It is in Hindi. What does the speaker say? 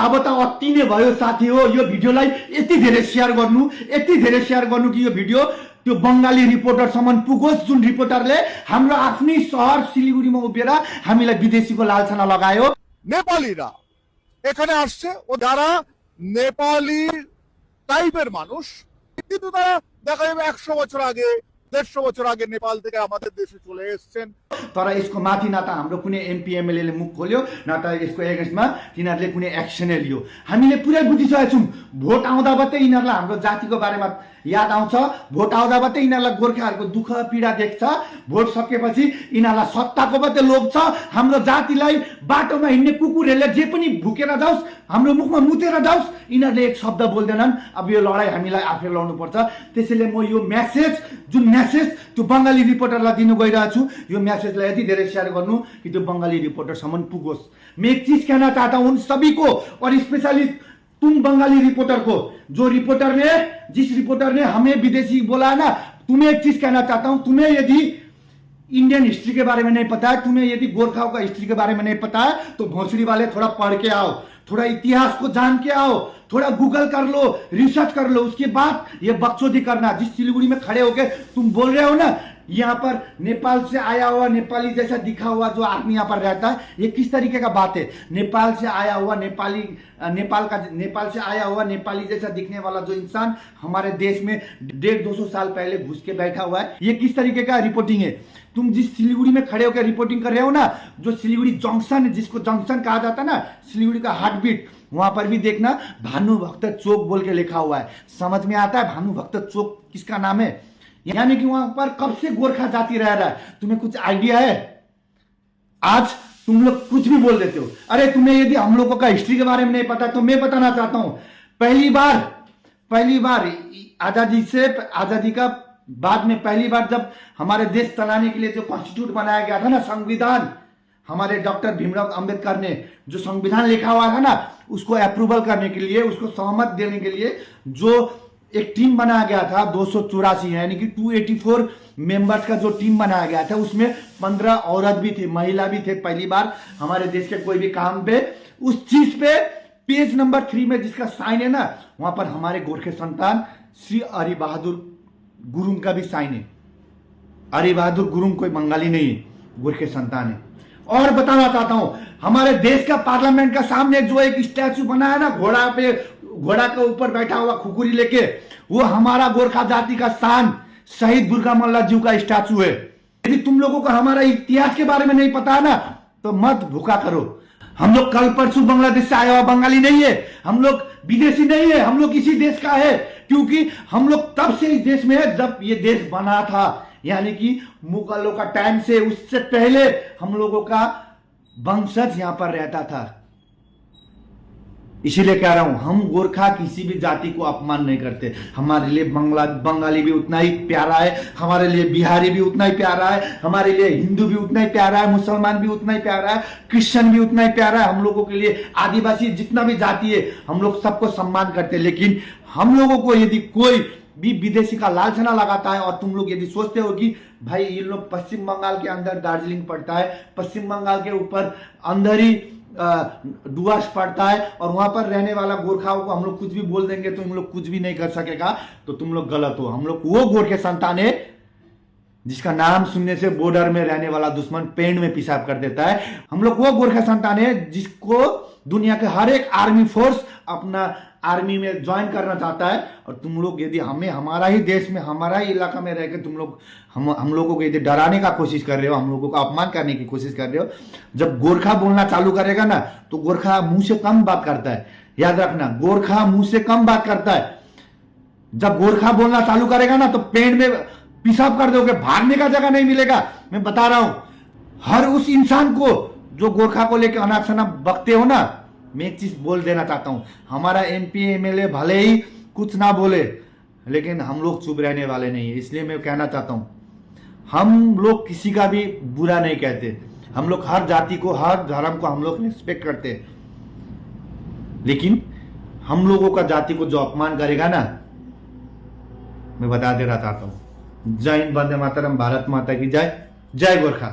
अब त अति नै भयो साथी हो। यो भिडियोलाई यति धेरै सेयर गर्नु कि यो भिडियो त्यो बंगाली रिपोर्टरसम्म पुगोस्, जुन रिपोर्टरले हाम्रो आफ्नै शहर सिलिगुडीमा उभिएर हामीलाई विदेशीको लालसाना लगायो। নেপালিরা এখানে আসছে, ও যারা নেপালি টাইপের মানুষ, কিন্তু তারা দেখা যাবে 100 বছর আগে 150 বছর আগে নেপাল থেকে আমাদের দেশে চলে এসেছেন। तर यसको माथि न त हाम्रो कुनै एमपी एमएलए ले मुख खोल्यो, न त यसको एगेन्स्टमा तिनीहरूले कुनै एक्सनै लियो। हामीले पुरै बुझिसकेका छौँ, भोट आउँदा मात्रै यिनीहरूलाई हाम्रो जातिको बारेमा याद आउँछ, भोट आउँदा मात्रै यिनीहरूलाई गोर्खाहरूको दुःख पीडा देख्छ, भोट सकेपछि यिनीहरूलाई सत्ताको मात्रै लोभ छ। हाम्रो जातिलाई बाटोमा हिँड्ने कुकुरहरूले जे पनि भुकेर जाओस्, हाम्रो मुखमा मुतेर जाओस्, यिनीहरूले एक शब्द बोल्दैनन्। अब यो लडाइँ हामीलाई आफै लड्नुपर्छ। त्यसैले म यो जुन मेसेज त्यो बङ्गाली रिपोर्टरलाई दिनु गइरहेको छु, यो मेसेजलाई यति धेरै शेयर गर्नु कि त्यो बंगाली रिपोर्टरसम्म पुगोस्। मैं एक चीज कहना चाहता हूं उन सभी को, और स्पेशली तुम बंगाली रिपोर्टर को, जिस रिपोर्टर ने हमें विदेशी बोला ना, तुम्हें एक चीज कहना चाहता हूं, तुम्हें यदि इंडियन हिस्ट्री के बारे में नहीं पता है, तुम्हें यदि गोरखाओं का हिस्ट्री के बारे में नहीं पता है, तो भोसड़ी वाले थोड़ा पढ़ के आओ, थोड़ा इतिहास को जान के आओ, थोड़ा गूगल कर लो, रिसर्च कर लो, उसके बाद ये बकचोदी करना। जिस सिलीगुड़ी में खड़े होके तुम बोल रहे हो ना, यहाँ पर नेपाल से आया हुआ नेपाली जैसा दिखा हुआ जो आदमी यहाँ पर रहता है, ये किस तरीके का बात है? नेपाल से आया हुआ नेपाल से आया हुआ नेपाली जैसा दिखने वाला जो इंसान हमारे देश में 150-200 साल पहले घुस के बैठा हुआ है, ये किस तरीके का रिपोर्टिंग है? तुम जिस सिलीगुड़ी में खड़े होकर रिपोर्टिंग कर रहे हो ना, जो सिलीगुड़ी जंक्शन है, जिसको जंक्शन कहा जाता है ना, सिलीगुड़ी का हार्ट बीट, वहां पर भी देखना भानुभक्त चौक बोल के लिखा हुआ है। समझ में आता है भानुभक्त चौक किसका नाम है? यानी कि वहां पर कब से गोरखा जाति रह रहा है, तुम्हें कुछ आइडिया है? आज तुम लोग कुछ भी बोल देते हो। अरे तुम्हें यदि हम लोगों का हिस्ट्री के बारे में नहीं पता तो मैं बताना चाहता हूं। पहली बार आजादी का बाद में पहली बार जब हमारे देश चलाने के लिए जो कॉन्स्टिट्यूट बनाया गया था ना, संविधान, हमारे डॉक्टर भीमराव अंबेडकर ने जो संविधान लिखा हुआ था ना, उसको अप्रूवल करने के लिए, उसको सहमत देने के लिए जो एक टीम बनाया गया था 284 यानी कि 284 मेंबर्स का जो टीम बनाया गया था, उसमें 15 औरत भी थे, महिला भी थे। पहली बार हमारे देश के कोई भी काम पे, उस चीज पे पेज नंबर 3 में जिसका साइन है ना, वहां पर हमारे गोरखे संतान श्री हरि बहादुर गुरुंग का भी साइन है। हरि बहादुर गुरुंग कोई बंगाली नहीं है, गोरखे संतान है। और बताना चाहता हूं, हमारे देश का पार्लियामेंट का सामने जो एक स्टैचू बना है ना, घोड़ा के ऊपर बैठा हुआ खुकुरी लेके, वो हमारा गोरखा जाति का शान शहीद दुर्गा मल्ला जी का स्टैचू है। यदि तुम लोगों को हमारा इतिहास के बारे में नहीं पता है ना, तो मत भूखा करो। हम लोग कल परसों बांग्लादेश से आया हुआ बंगाली नहीं है, हम लोग विदेशी नहीं है, हम लोग इसी देश का है। क्योंकि हम लोग तब से इस देश में है जब ये देश बना था, यानी कि मुगलों का टाइम से, उससे पहले हम लोगों का वंशज यहां पर रहता था। इसीलिए कह रहा हूं, हम गोरखा किसी भी जाति को अपमान नहीं करते। हमारे लिए बंगाली भी उतना ही प्यारा है, हमारे लिए बिहारी भी उतना ही प्यारा है, हमारे लिए हिंदू भी उतना ही प्यारा है, मुसलमान भी उतना ही प्यारा है, क्रिश्चियन भी उतना ही प्यारा है। हम लोगों के लिए आदिवासी जितना भी जाति है, हम लोग सबको सम्मान करते हैं। लेकिन हम लोगों को यदि कोई भी विदेशी का लालचना लगाता है, और तुम लोग यदि सोचते हो कि भाई ये लोग पश्चिम बंगाल के अंदर दार्जिलिंग पड़ता है, पश्चिम बंगाल के ऊपर अंदर ही डुआस पड़ता है, और वहां पर रहने वाला गोरखाओं को हम लोग कुछ भी बोल देंगे तो हम लोग कुछ भी नहीं कर सकेगा, तो तुम लोग गलत हो। हम लोग वो गोरखे संतान है जिसका नाम सुनने से बॉर्डर में रहने वाला दुश्मन पेड़ में पेशाब कर देता है। हम लोग वो गोरखा संतान है जिसको दुनिया के हर एक आर्मी फोर्स अपना आर्मी में ज्वाइन करना चाहता है। और तुम लोग यदि हमारा ही देश में, हमारा ही इलाका में रहकर तुम लोग हम लोगों को यदि डराने का कोशिश कर रहे हो, हम लोगों का अपमान करने की कोशिश कर रहे हो, जब गोरखा बोलना चालू करेगा ना, तो गोरखा मुंह से कम बात करता है। याद रखना, गोरखा मुंह से कम बात करता है। जब गोरखा बोलना चालू करेगा ना, तो पेड़ में पेशाब कर दोगे, भागने का जगह नहीं मिलेगा। मैं बता रहा हूं, हर उस इंसान को जो गोरखा को लेकर अनाप शनाप बकते हो ना, मैं एक चीज बोल देना चाहता हूं, हमारा एमपी एमएलए भले ही कुछ ना बोले, लेकिन हम लोग चुप रहने वाले नहीं है। इसलिए मैं कहना चाहता हूं, हम लोग किसी का भी बुरा नहीं कहते, हम लोग हर जाति को, हर धर्म को हम लोग रिस्पेक्ट करते हैं। लेकिन हम लोगों का जाति को जो अपमान करेगा ना, मैं बता देना चाहता हूं। जय हिंद, वंदे मातरम, भारत माता की जय, जय गोरखा।